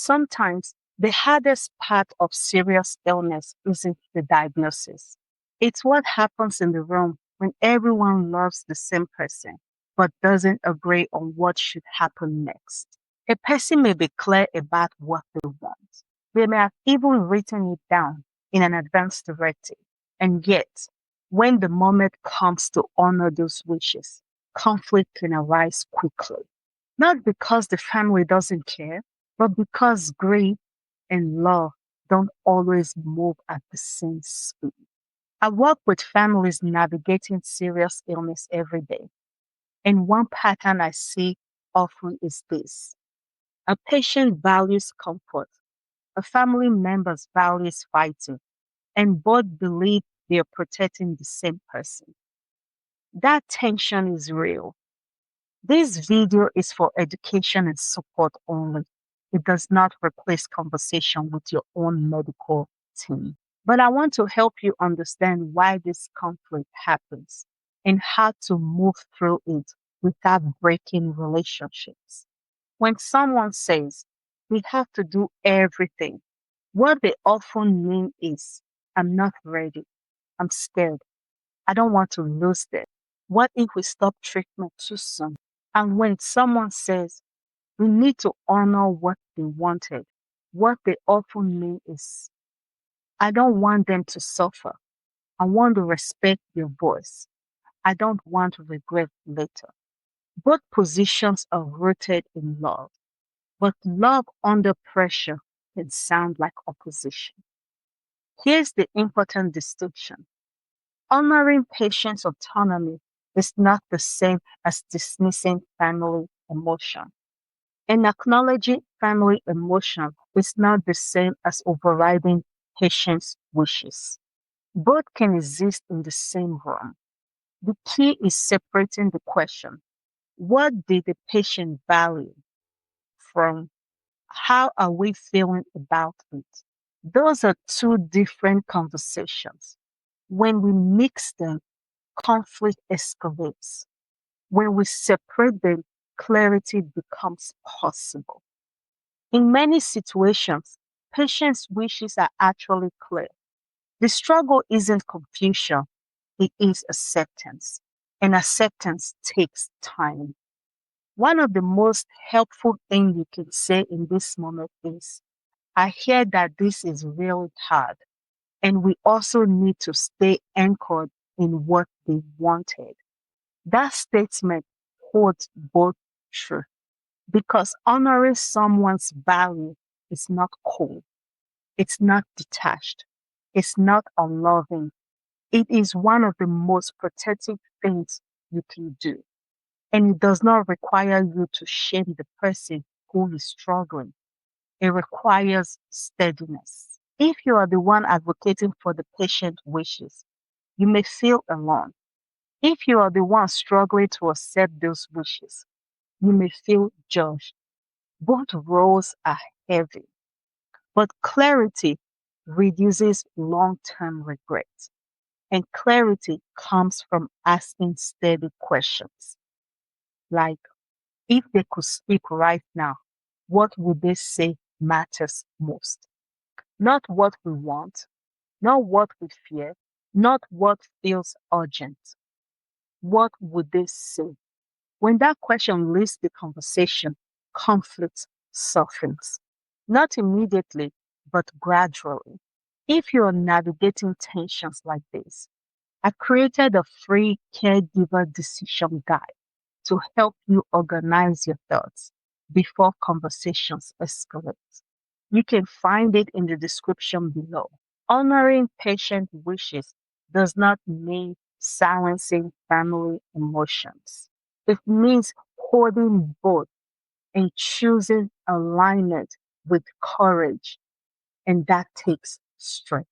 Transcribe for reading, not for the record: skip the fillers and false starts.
Sometimes the hardest part of serious illness isn't the diagnosis. It's what happens in the room when everyone loves the same person but doesn't agree on what should happen next. A person may be clear about what they want. They may have even written it down in an advance directive. And yet, when the moment comes to honor those wishes, conflict can arise quickly. Not because the family doesn't care, but because grief and love don't always move at the same speed. I work with families navigating serious illness every day. And one pattern I see often is this. A patient values comfort, a family member values fighting, and both believe they are protecting the same person. That tension is real. This video is for education and support only. It does not replace conversation with your own medical team. But I want to help you understand why this conflict happens and how to move through it without breaking relationships. When someone says, we have to do everything, what they often mean is, I'm not ready. I'm scared. I don't want to lose them. What if we stop treatment too soon? And when someone says, we need to honor what they wanted, what they often mean is, I don't want them to suffer. I want to respect their voice. I don't want to regret later. Both positions are rooted in love, but love under pressure can sound like opposition. Here's the important distinction. Honoring patients' autonomy is not the same as dismissing family emotion. And acknowledging family emotion is not the same as overriding patients' wishes. Both can exist in the same room. The key is separating the question, what did the patient value, from how are we feeling about it? Those are two different conversations. When we mix them, conflict escalates. When we separate them, clarity becomes possible. In many situations, patients' wishes are actually clear. The struggle isn't confusion, it is acceptance. And acceptance takes time. One of the most helpful things you can say in this moment is, I hear that this is really hard. And we also need to stay anchored in what they wanted. That statement holds both true because honoring someone's value is not cold, it's not detached, it's not unloving. It is one of the most protective things you can do. And it does not require you to shame the person who is struggling. It requires steadiness. If you are the one advocating for the patient wishes, you may feel alone. If you are the one struggling to accept those wishes, you may feel judged. Both roles are heavy, but clarity reduces long term regret. And clarity comes from asking steady questions like, if they could speak right now, what would they say matters most? Not what we want, not what we fear, not what feels urgent. What would they say? When that question leads the conversation, conflict softens. Not immediately, but gradually. If you are navigating tensions like this, I created a free caregiver decision guide to help you organize your thoughts before conversations escalate. You can find it in the description below. Honoring patient wishes does not mean silencing family emotions. It means holding both and choosing alignment with courage, and that takes strength.